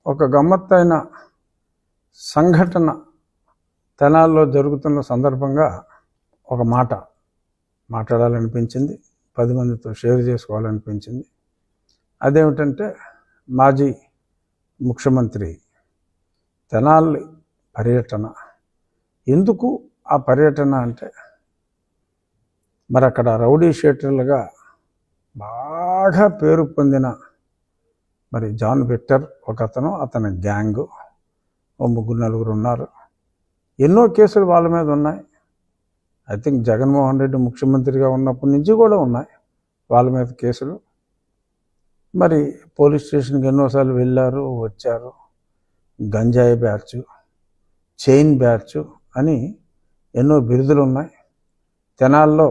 ఒక గమ్మత్తైన సంఘటన తెనాల్లో జరుగుతున్న సందర్భంగా ఒక మాట మాట్లాడాలనిపించింది, 10 మందితో షేర్ చేసుకోవాలనిపించింది. అదేమిటంటే మాజీ ముఖ్యమంత్రి తెనాలి పర్యటన. ఎందుకు ఆ పర్యటన అంటే, మరి అక్కడ రౌడీ షీటర్లుగా బాగా పేరు పొందిన మరి జాన్ విక్టర్ ఒకతను, అతని గ్యాంగు, ఓ 3-4 ఉన్నారు. ఎన్నో కేసులు వాళ్ళ మీద ఉన్నాయి. ఐ థింక్ జగన్మోహన్ రెడ్డి ముఖ్యమంత్రిగా ఉన్నప్పటి నుంచి కూడా ఉన్నాయి వాళ్ళ మీద కేసులు. మరి పోలీస్ స్టేషన్కి ఎన్నోసార్లు వెళ్ళారు, వచ్చారు. గంజాయి బ్యాచ్, చైన్ బ్యాచ్ అని ఎన్నో బిరుదులు ఉన్నాయి. తెనాల్లో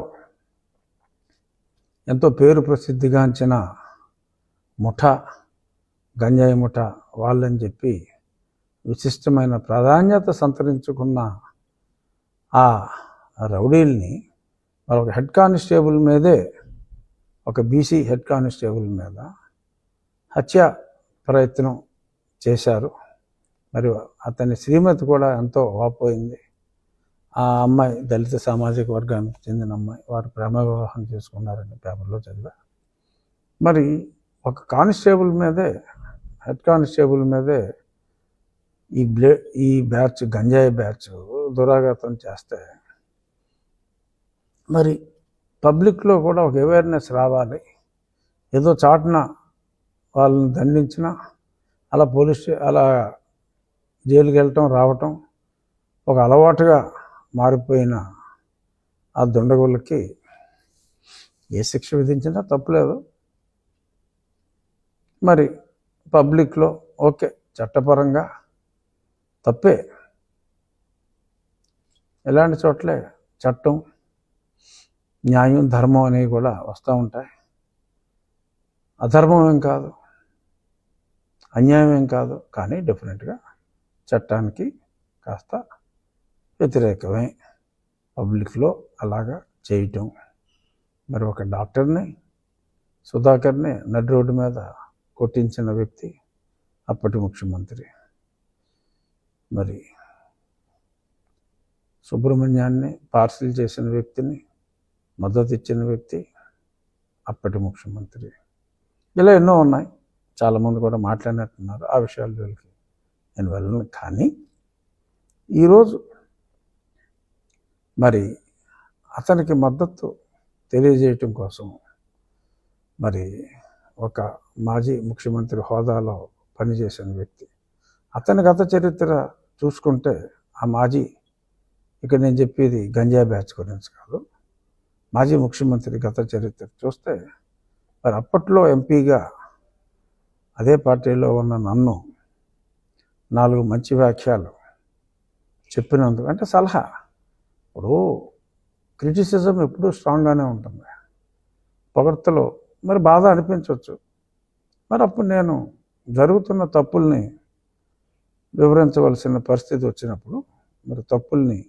ఎంతో పేరు ప్రసిద్ధిగాంచిన ముఠా, గంజాయి ముఠా వాళ్ళని చెప్పి విశిష్టమైన ప్రాధాన్యత సంతరించుకున్న ఆ రౌడీల్ని ఒక హెడ్ కానిస్టేబుల్ మీదే, ఒక బీసీ హెడ్ కానిస్టేబుల్ మీద హత్య ప్రయత్నం చేశారు. మరి అతని శ్రీమతి కూడా ఎంతో వాపోయింది. ఆ అమ్మాయి దళిత సామాజిక వర్గానికి చెందిన అమ్మాయి, వారు ప్రేమ వివాహం చేసుకున్నారని పేపర్లో చదివా. మరి ఒక కానిస్టేబుల్ మీదే, హెడ్ కానిస్టేబుల్ మీదే ఈ బ్యాచ్, గంజాయి బ్యాచ్ దురాఘాతం చేస్తే మరి పబ్లిక్లో కూడా ఒక అవేర్నెస్ రావాలి. ఏదో చాటున వాళ్ళని దండించిన, అలా అలా జైలుకి వెళ్ళటం రావటం ఒక అలవాటుగా మారిపోయిన ఆ దుండగులకి ఏ శిక్ష విధించినా తప్పులేదు. మరి పబ్లిక్లో ఓకే, చట్టపరంగా తప్పే. ఇలాంటి చోట్లే చట్టం, న్యాయం, ధర్మం అనేవి కూడా వస్తూ ఉంటాయి. అధర్మం ఏం కాదు, అన్యాయం ఏం కాదు, కానీ డెఫినెట్గా చట్టానికి కాస్త వ్యతిరేకమే పబ్లిక్లో అలాగా చేయటం. మరి ఒక డాక్టర్ని, సుధాకర్ని నడి రోడ్డు మీద కొట్టించిన వ్యక్తి అప్పటి ముఖ్యమంత్రి. మరి సుబ్రహ్మణ్యాన్ని పార్సిల్ చేసిన వ్యక్తిని మద్దతు ఇచ్చిన వ్యక్తి అప్పటి ముఖ్యమంత్రి. ఇలా ఎన్నో ఉన్నాయి. చాలామంది కూడా మాట్లాడినట్టున్నారు. ఆ విషయాలకి నేను వెళ్ళను. కానీ ఈరోజు మరి అతనికి మద్దతు తెలియజేయటం కోసం మరి ఒక మాజీ ముఖ్యమంత్రి హోదాలో పనిచేసిన వ్యక్తి, అతని గత చరిత్ర చూసుకుంటే, ఆ మాజీ, ఇక్కడ నేను చెప్పేది గంజా బ్యాచ్ గురించి కాదు, మాజీ ముఖ్యమంత్రి గత చరిత్ర చూస్తే, మరి అప్పట్లో ఎంపీగా అదే పార్టీలో ఉన్న నన్ను 4 మంచి వ్యాఖ్యలు చెప్పినందుకు, అంటే సలహా, ఇప్పుడు క్రిటిసిజం ఎప్పుడూ స్ట్రాంగ్గానే ఉంటుంది, పొగడ్తలో మరి బాధ అనిపించవచ్చు. మరి అప్పుడు నేను జరుగుతున్న తప్పుల్ని వివరించవలసిన పరిస్థితి వచ్చినప్పుడు మరి తప్పుల్ని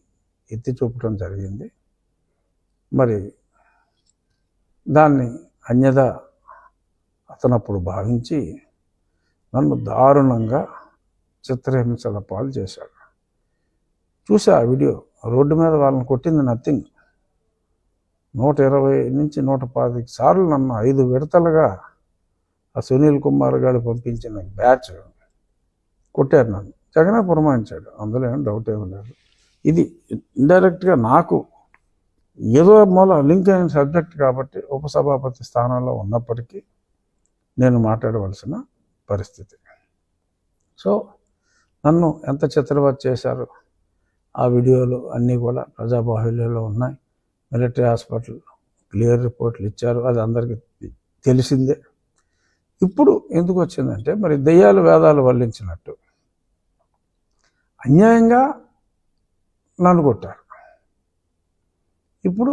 ఎత్తి చూపడం జరిగింది. మరి దాన్ని అన్యదా అతను అప్పుడు భావించి నన్ను దారుణంగా చిత్రహింసల పాలు చేశాడు. చూసా ఆ వీడియో. రోడ్డు మీద వాళ్ళని కొట్టింది నథింగ్. 120 నుంచి 125 సార్లు నన్ను 5 విడతలుగా ఆ సునీల్ కుమార్ గారు పంపించిన బ్యాచ్ కొట్టారు. నన్ను జగనే పురమాయించాడు, అందులో ఏం డౌట్ ఏమి లేదు. ఇది ఇండైరెక్ట్గా నాకు ఏదో మూల లింక్ అయిన సబ్జెక్ట్ కాబట్టి ఉపసభాపతి స్థానంలో ఉన్నప్పటికీ నేను మాట్లాడవలసిన పరిస్థితి. సో నన్ను ఎంత చిత్రవత్ చేశారు ఆ వీడియోలు అన్నీ కూడా ప్రజాబాహుల్యంలో ఉన్నాయి. మిలిటరీ హాస్పిటల్ క్లియర్ రిపోర్ట్లు ఇచ్చారు, అది అందరికీ తెలిసిందే. ఇప్పుడు ఎందుకు వచ్చిందంటే, మరి దెయ్యాలు వేదాలు వల్లించినట్టు అన్యాయంగా నన్ను కొట్టారు. ఇప్పుడు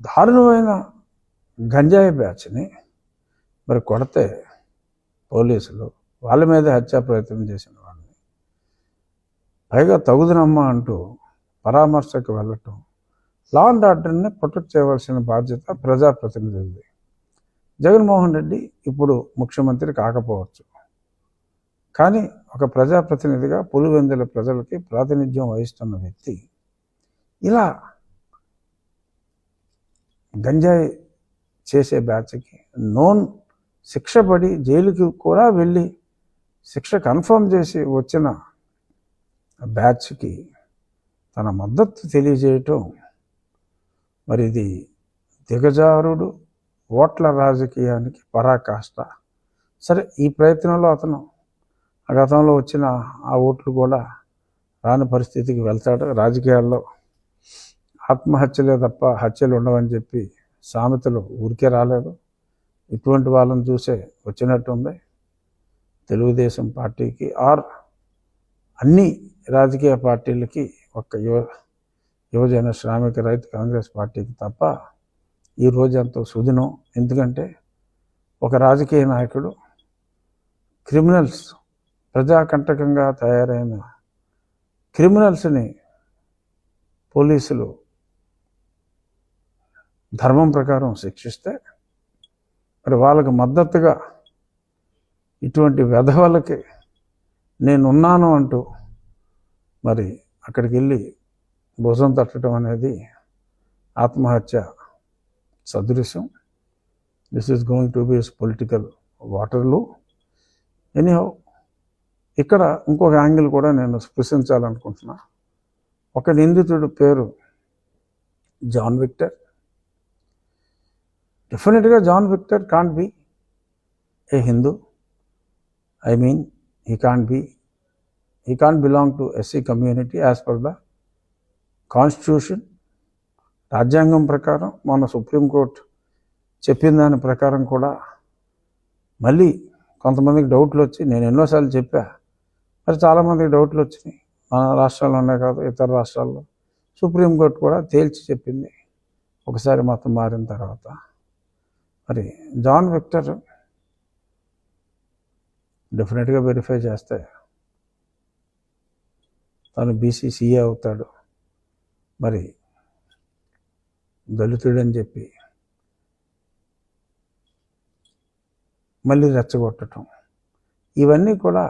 దారుణమైన గంజాయి బ్యాచ్ని మరి కొడితే పోలీసులు వాళ్ళ మీద హత్యా ప్రయత్నం చేసిన వాళ్ళని పైగా తగుదనమ్మా అంటూ పరామర్శకు వెళ్ళటం, లా అండ్ ఆర్డర్ని ప్రొటెక్ట్ చేయవలసిన బాధ్యత ప్రజాప్రతినిధులది. జగన్మోహన్ రెడ్డి ఇప్పుడు ముఖ్యమంత్రి కాకపోవచ్చు, కానీ ఒక ప్రజాప్రతినిధిగా పులివెందుల ప్రజలకి ప్రాతినిధ్యం వహిస్తున్న వ్యక్తి ఇలా గంజాయి చేసే బ్యాచ్కి నోన్ శిక్ష పడి జైలుకి కూడా వెళ్ళి శిక్ష కన్ఫర్మ్ చేసి వచ్చిన బ్యాచ్కి తన మద్దతు తెలియజేయటం, మరి ఇది దిగజారుడు ఓట్ల రాజకీయానికి పరాకాష్ట. సరే, ఈ ప్రయత్నంలో అతను ఆ గతంలో వచ్చిన ఆ ఓట్లు కూడా రాని పరిస్థితికి వెళ్తాడు. రాజకీయాల్లో ఆత్మహత్యలే తప్ప హత్యలు ఉండవని చెప్పి సామెతలు ఊరికే రాలేదు. ఇటువంటి వాళ్ళని చూసే వచ్చినట్టుంది తెలుగుదేశం పార్టీకి ఆర్ అన్ని రాజకీయ పార్టీలకి, ఒక్క యువజన శ్రామిక రైతు కాంగ్రెస్ పార్టీకి తప్ప ఈ రోజు ఎంతో సుదినం. ఎందుకంటే ఒక రాజకీయ నాయకుడు క్రిమినల్స్, ప్రజాకంటకంగా తయారైన క్రిమినల్స్ని పోలీసులు ధర్మం ప్రకారం శిక్షిస్తే, మరి వాళ్ళకి మద్దతుగా ఇటువంటి వెధవలకి నేనున్నాను అంటూ మరి అక్కడికి వెళ్ళి భుజం తట్టడం అనేది ఆత్మహత్య సదృశ్యం. This is going to be political Waterloo. Anyhow, ఇక్కడ ఇంకొక యాంగిల్ కూడా నేను స్పృశించాలనుకుంటున్నా. ఒక నిందితుడు పేరు జాన్ విక్టర్. డెఫినెట్గా John Victor can't be a Hindu. I mean he can't belong to SC community as per the constitution. రాజ్యాంగం ప్రకారం మన సుప్రీంకోర్టు చెప్పిన దాని ప్రకారం కూడా మళ్ళీ కొంతమందికి డౌట్లు వచ్చి, నేను ఎన్నోసార్లు చెప్పా, మరి చాలామందికి డౌట్లు వచ్చినాయి. మన రాష్ట్రాల్లో ఉన్నాయి కాదు, ఇతర రాష్ట్రాల్లో సుప్రీంకోర్టు కూడా తేల్చి చెప్పింది ఒకసారి మతం మారిన తర్వాత. మరి జాన్ విక్టర్ డెఫినెట్గా వెరిఫై చేస్తే తను బీసీసీఏ అవుతాడు. మరి దళితుడని చెప్పి మళ్ళీ రెచ్చగొట్టడం, ఇవన్నీ కూడా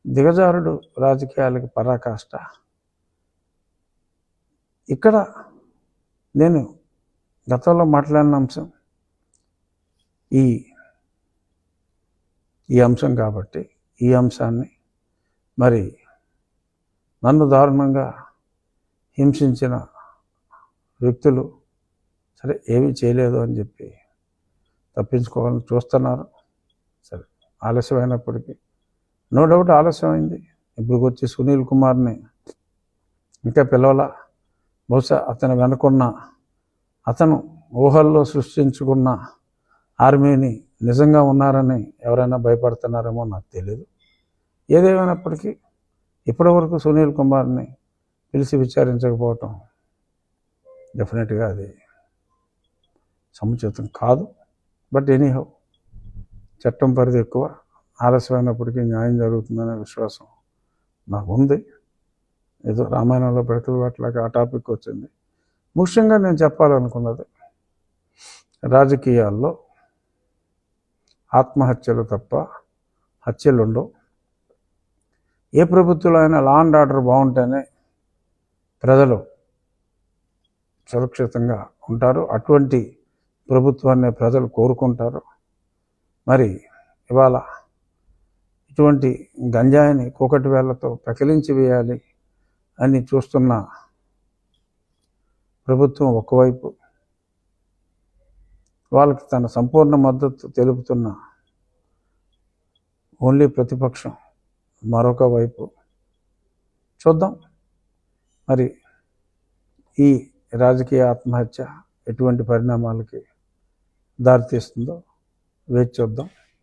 దిగజారుడు రాజకీయాలకి పరాకాష్ట. ఇక్కడ నేను గతంలో మాట్లాడిన అంశం ఈ అంశం కాబట్టి ఈ అంశాన్ని మరి నన్ను దారుణంగా హింసించిన వ్యక్తులు సరే ఏమీ చేయలేదు అని చెప్పి తప్పించుకోవాలని చూస్తున్నారు. సరే, ఆలస్యమైనప్పటికీ నో డౌట్ ఆలస్యమైంది. ఇప్పుడు వచ్చి సునీల్ కుమార్ని ఇంకా పిలవలా. బహుశా అతను వెనుకున్న, అతను ఊహల్లో సృష్టించుకున్న ఆర్మీని నిజంగా ఉన్నారని ఎవరైనా భయపడుతున్నారేమో నాకు తెలియదు. ఏదేమైనప్పటికీ ఇప్పటివరకు సునీల్ కుమార్ని పిలిచి విచారించకపోవటం డెఫినెట్గా అది సముచితం కాదు. బట్ ఎనీహౌ, చట్టం పరిధి ఎక్కువ, ఆలస్యమైనప్పటికీ న్యాయం జరుగుతుందనే విశ్వాసం నాకు ఉంది. ఏదో రామాయణంలో పెడతలు అట్లాగా ఆ టాపిక్ వచ్చింది. ముఖ్యంగా నేను చెప్పాలనుకున్నది, రాజకీయాల్లో ఆత్మహత్యలు తప్ప హత్యలు ఉండవు. ఏ ప్రభుత్వంలో అయినా లా అండ్ ఆర్డర్ బాగుంటేనే ప్రజలు సురక్షితంగా ఉంటారు. అటువంటి ప్రభుత్వాన్ని ప్రజలు కోరుకుంటారు. మరి ఇవాళ ఇటువంటి గంజాయిని కూకటి వేళ్లతో పెకిలించి వేయాలి అని చూస్తున్న ప్రభుత్వం ఒకవైపు, వాళ్ళకి తన సంపూర్ణ మద్దతు తెలుపుతున్న ఓన్లీ ప్రతిపక్షం మరొక వైపు. చూద్దాం మరి ఈ రాజకీయ ఆత్మహత్య ఎటువంటి పరిణామాలకి దారితీస్తుందో వేచి చూద్దాం.